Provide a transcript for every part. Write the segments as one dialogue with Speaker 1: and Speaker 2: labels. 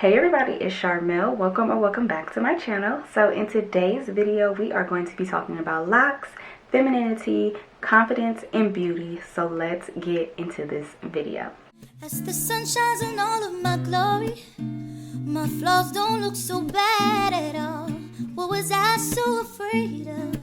Speaker 1: Hey everybody, it's Sharmel. Welcome back to my channel. So in today's video, we are going to be talking about locks, femininity, confidence, and beauty. So let's get into this video.
Speaker 2: As the sun shines on all of my glory, my flaws don't look so bad at all. What was I so afraid of?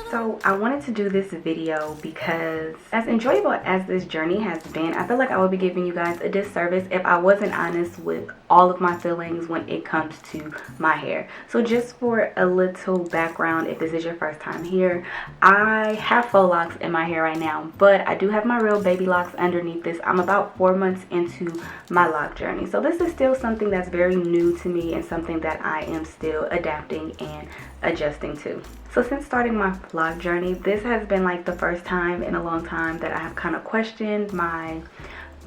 Speaker 1: So I wanted to do this video because as enjoyable as this journey has been, I feel like I would be giving you guys a disservice if I wasn't honest with all of my feelings when it comes to my hair. So just for a little background, if this is your first time here, I have faux locks in my hair right now, but I do have my real baby locks underneath this. I'm about 4 months into my lock journey. So this is still something that's very new to me and something that I am still adapting and adjusting to. So since starting my vlog journey, this has been like the first time in a long time that I have kind of questioned my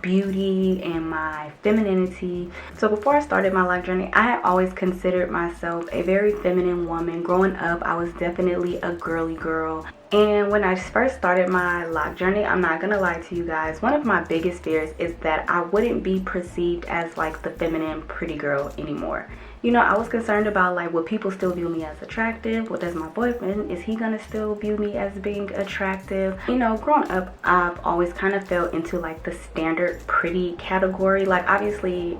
Speaker 1: beauty and my femininity. So before I started my lock journey, I had always considered myself a very feminine woman. Growing up, I was definitely a girly girl. And when I first started my lock journey, I'm not gonna lie to you guys, one of my biggest fears is that I wouldn't be perceived as like the feminine pretty girl anymore. You know, I was concerned about like, would people still view me as attractive? What does my boyfriend, is he gonna still view me as being attractive? You know, growing up, I've always kind of fell into like the standard pretty category. Like obviously,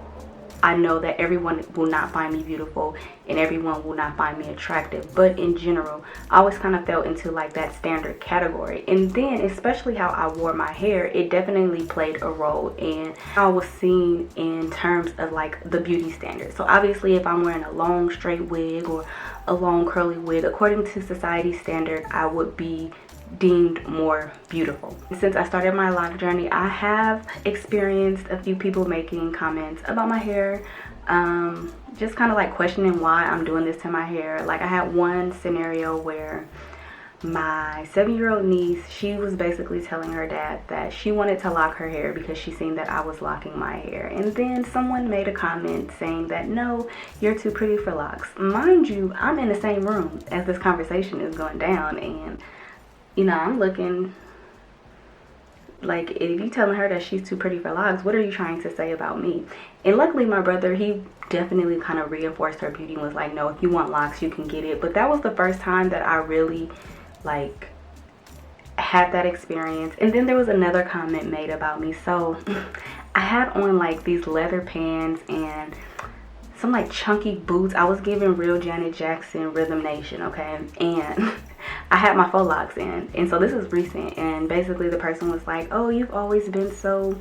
Speaker 1: I know that everyone will not find me beautiful and everyone will not find me attractive, but in general, I always kind of fell into like that standard category. And then especially how I wore my hair, it definitely played a role in how I was seen in terms of like the beauty standards. So obviously if I'm wearing a long straight wig or a long curly wig, according to society's standard, I would be deemed more beautiful. Since I started my lock journey, I have experienced a few people making comments about my hair, just kind of like questioning why I'm doing this to my hair. Like I had one scenario where my 7-year-old niece, she was basically telling her dad that she wanted to lock her hair because she seen that I was locking my hair. And then someone made a comment saying that, no, you're too pretty for locks. Mind you, I'm in the same room as this conversation is going down, and you know, I'm looking like, if you telling her that she's too pretty for locks, what are you trying to say about me? And luckily my brother, he definitely kind of reinforced her beauty and was like, no, if you want locks, you can get it. But that was the first time that I really like had that experience. And then there was another comment made about me. So I had on like these leather pants and some like chunky boots. I was giving real Janet Jackson, Rhythm Nation, okay? And I had my faux locks in, and so this is recent, and basically the person was like, oh, you've always been so,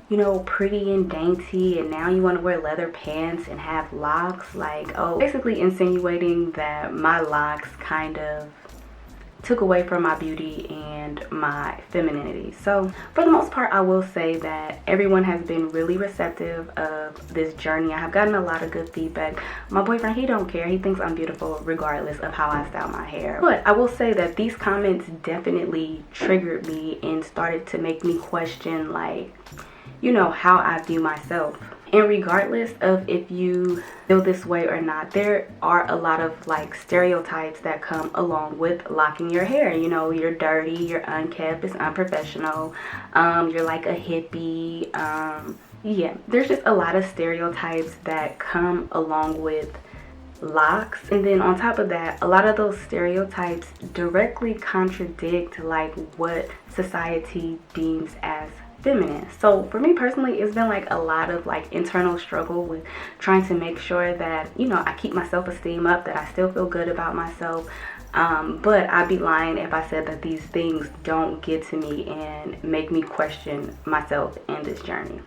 Speaker 1: you know, pretty and dainty, and now you want to wear leather pants and have locks. Like, oh, basically insinuating that my locks kind of took away from my beauty and my femininity. So for the most part, I will say that everyone has been really receptive of this journey. I have gotten a lot of good feedback. My boyfriend, he don't care. He thinks I'm beautiful regardless of how I style my hair. But I will say that these comments definitely triggered me and started to make me question, like, you know, how I view myself. And regardless of if you feel this way or not, there are a lot of like stereotypes that come along with locking your hair. You know, you're dirty, you're unkept, it's unprofessional, you're like a hippie. Yeah, there's just a lot of stereotypes that come along with locks. And then on top of that, a lot of those stereotypes directly contradict like what society deems as feminine. So for me personally, it's been like a lot of like internal struggle with trying to make sure that, you know, I keep my self-esteem up, that I still feel good about myself. But I'd be lying if I said that these things don't get to me and make me question myself in this journey.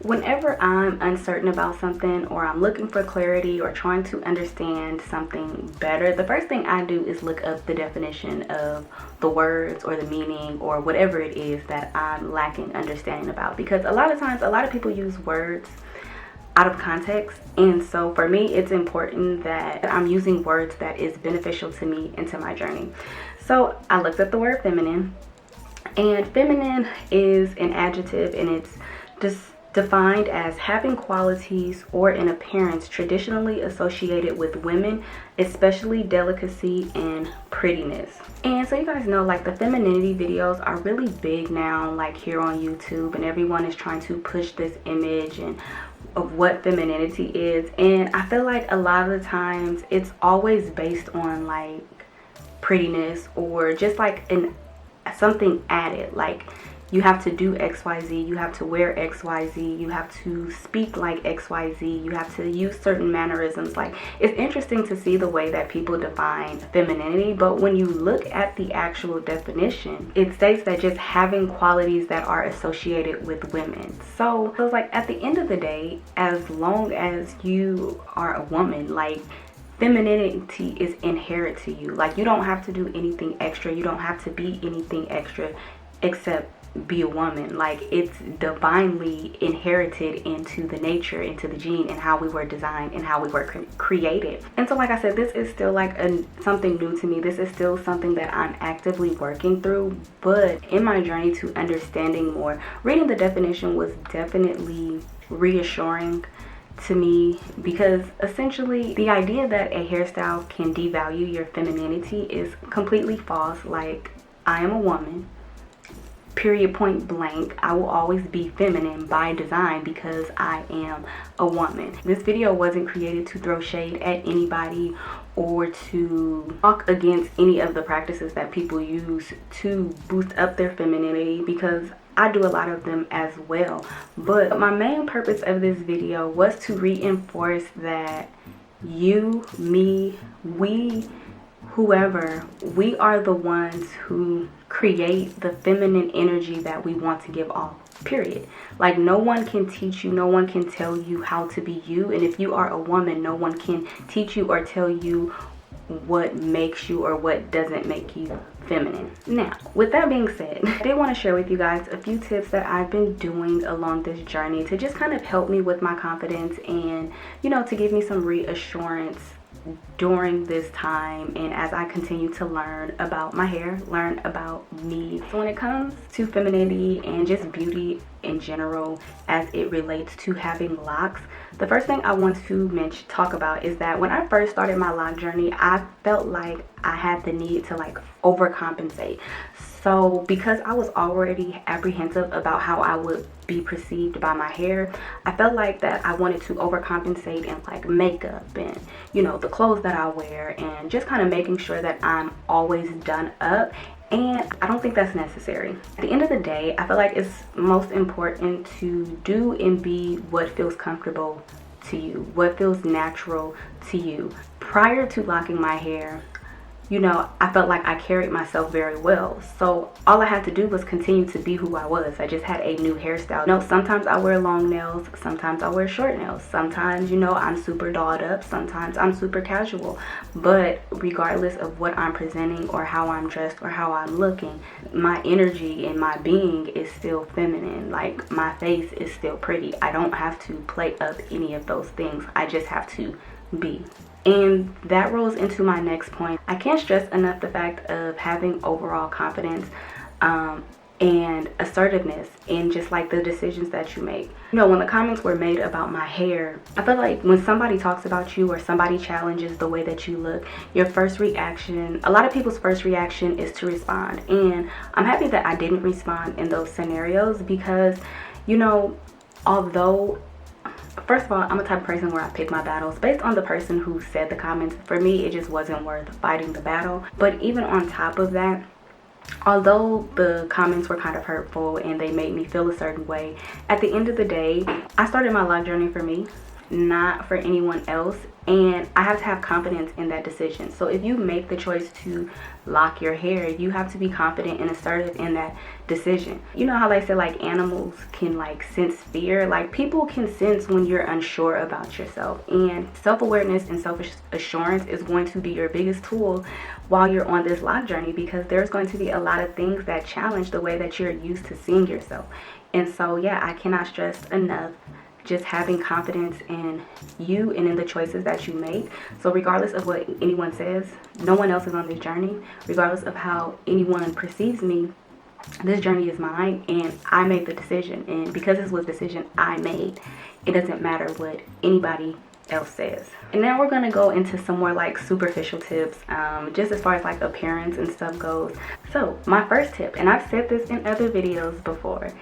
Speaker 1: Whenever I'm uncertain about something, or I'm looking for clarity or trying to understand something better, the first thing I do is look up the definition of the words or the meaning or whatever it is that I'm lacking understanding about. Because a lot of times, a lot of people use words out of context, and so for me, it's important that I'm using words that is beneficial to me and to my journey. So I looked up the word feminine, and feminine is an adjective, and it's just defined as having qualities or an appearance traditionally associated with women, especially delicacy and prettiness. And so you guys know, like, the femininity videos are really big now, like here on YouTube, and everyone is trying to push this image and of what femininity is, and I feel like a lot of the times it's always based on like prettiness or just like something added, like you have to do XYZ, you have to wear XYZ, you have to speak like XYZ, you have to use certain mannerisms. Like, it's interesting to see the way that people define femininity, but when you look at the actual definition, it states that just having qualities that are associated with women. So it's like, at the end of the day, as long as you are a woman, like, femininity is inherent to you. Like, you don't have to do anything extra, you don't have to be anything extra except be a woman. Like, it's divinely inherited into the nature, into the gene, and how we were designed and how we were created. And so, like I said, this is still like something new to me. This is still something that I'm actively working through, but in my journey to understanding more, reading the definition was definitely reassuring to me, because essentially the idea that a hairstyle can devalue your femininity is completely false. Like, I am a woman, period, point blank. I will always be feminine by design because I am a woman. This video wasn't created to throw shade at anybody or to talk against any of the practices that people use to boost up their femininity, because I do a lot of them as well. But my main purpose of this video was to reinforce that you, me, we, whoever, we are the ones who create the feminine energy that we want to give off, period. Like, no one can teach you, no one can tell you how to be you, and if you are a woman, no one can teach you or tell you what makes you or what doesn't make you feminine. Now, with that being said, I did want to share with you guys a few tips that I've been doing along this journey to just kind of help me with my confidence and, you know, to give me some reassurance during this time and as I continue to learn about my hair, learn about me. So when it comes to femininity and just beauty in general as it relates to having locks, the first thing I want to talk about is that when I first started my lock journey, I felt like I had the need to like overcompensate. So because I was already apprehensive about how I would be perceived by my hair, I felt like that I wanted to overcompensate in like makeup and, you know, the clothes that I wear, and just kind of making sure that I'm always done up. And I don't think that's necessary. At the end of the day, I feel like it's most important to do and be what feels comfortable to you, what feels natural to you. Prior to locking my hair, you know, I felt like I carried myself very well. So all I had to do was continue to be who I was. I just had a new hairstyle. You know, sometimes I wear long nails, sometimes I wear short nails. Sometimes, you know, I'm super dolled up, sometimes I'm super casual. But regardless of what I'm presenting or how I'm dressed or how I'm looking, my energy and my being is still feminine. Like, my face is still pretty. I don't have to play up any of those things. I just have to be. And that rolls into my next point. I can't stress enough the fact of having overall confidence and assertiveness in just like the decisions that you make. You know, when the comments were made about my hair, I feel like when somebody talks about you or somebody challenges the way that you look, your first reaction, a lot of people's first reaction is to respond. And I'm happy that I didn't respond in those scenarios because, you know, although, first of all, I'm a type of person where I pick my battles based on the person who said the comments. For me, it just wasn't worth fighting the battle. But even on top of that, although the comments were kind of hurtful and they made me feel a certain way, at the end of the day, I started my lock journey for me, not for anyone else. And I have to have confidence in that decision. So if you make the choice to lock your hair, you have to be confident and assertive in that decision. You know how they say like animals can like sense fear? Like, people can sense when you're unsure about yourself. And self-awareness and self-assurance is going to be your biggest tool while you're on this lock journey, because there's going to be a lot of things that challenge the way that you're used to seeing yourself. And so yeah, I cannot stress enough just having confidence in you and in the choices that you make. So regardless of what anyone says, no one else is on this journey. Regardless of how anyone perceives me, this journey is mine and I made the decision. And because this was a decision I made, it doesn't matter what anybody else says. And now we're gonna go into some more like superficial tips, just as far as like appearance and stuff goes. So my first tip, and I've said this in other videos before,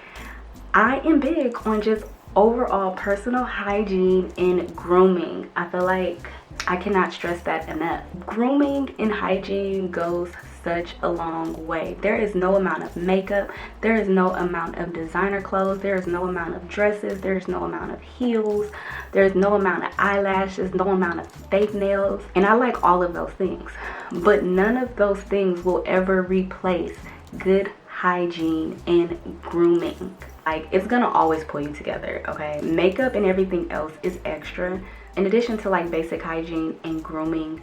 Speaker 1: I am big on just overall personal hygiene and grooming. I feel like I cannot stress that enough. Grooming and hygiene goes such a long way. There is no amount of makeup, there is no amount of designer clothes, there is no amount of dresses, there is no amount of heels, there is no amount of eyelashes, no amount of fake nails. And I like all of those things, but none of those things will ever replace good hygiene and grooming. Like, it's gonna always pull you together, okay? Makeup and everything else is extra. In addition to like basic hygiene and grooming,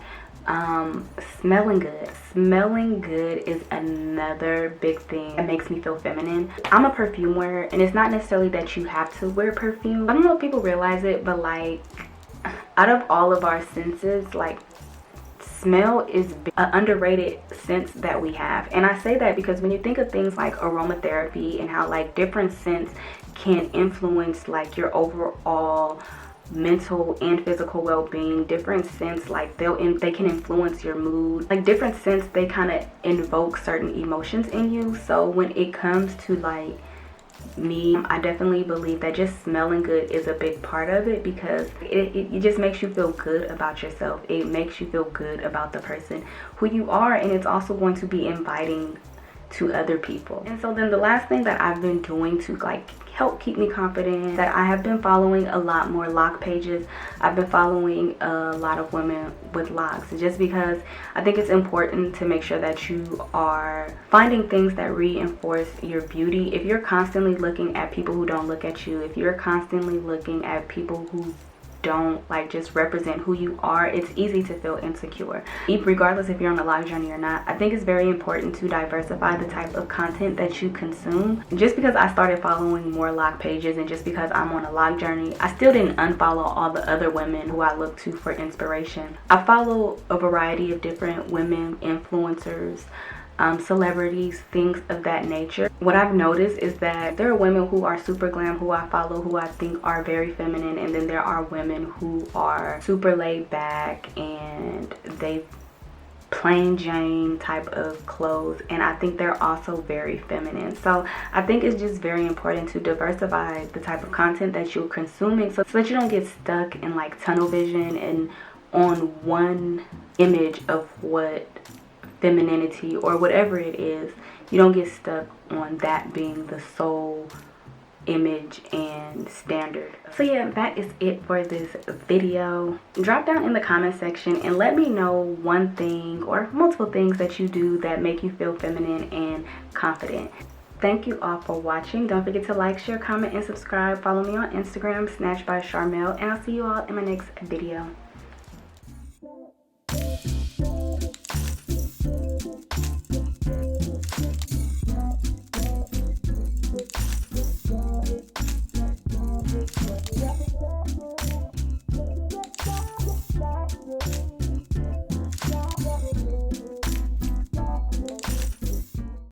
Speaker 1: smelling good is another big thing that makes me feel feminine. I'm a perfume wearer, and it's not necessarily that you have to wear perfume. I don't know if people realize it, but like, out of all of our senses, like, smell is an underrated sense that we have. And I say that because when you think of things like aromatherapy and how like different scents can influence like your overall mental and physical well-being, different scents like they can influence your mood, like different scents, they kind of invoke certain emotions in you. So when it comes to like me, I definitely believe that just smelling good is a big part of it, because it just makes you feel good about yourself. It makes you feel good about the person who you are, and it's also going to be inviting to other people. And so then the last thing that I've been doing to like help keep me confident, that I have been following a lot more loc pages. I've been following a lot of women with locks, just because I think it's important to make sure that you are finding things that reinforce your beauty. If you're constantly looking at people who don't look at you, if you're constantly looking at people who don't like just represent who you are, it's easy to feel insecure. Regardless if you're on a loc journey or not, I think it's very important to diversify the type of content that you consume. Just because I started following more loc pages and just because I'm on a loc journey, I still didn't unfollow all the other women who I look to for inspiration. I follow a variety of different women influencers, celebrities, things of that nature. What I've noticed is that there are women who are super glam who I follow, who I think are very feminine, and then there are women who are super laid back and they plain Jane type of clothes, and I think they're also very feminine. So I think it's just very important to diversify the type of content that you're consuming, so that you don't get stuck in like tunnel vision and on one image of what femininity or whatever it is. You don't get stuck on that being the sole image and standard. So yeah, that is it for this video. Drop down in the comment section and let me know one thing or multiple things that you do that make you feel feminine and confident. Thank you all for watching. Don't forget to like, share, comment, and subscribe. Follow me on Instagram, Snatched by Sharmel, and I'll see you all in my next video. Yeah.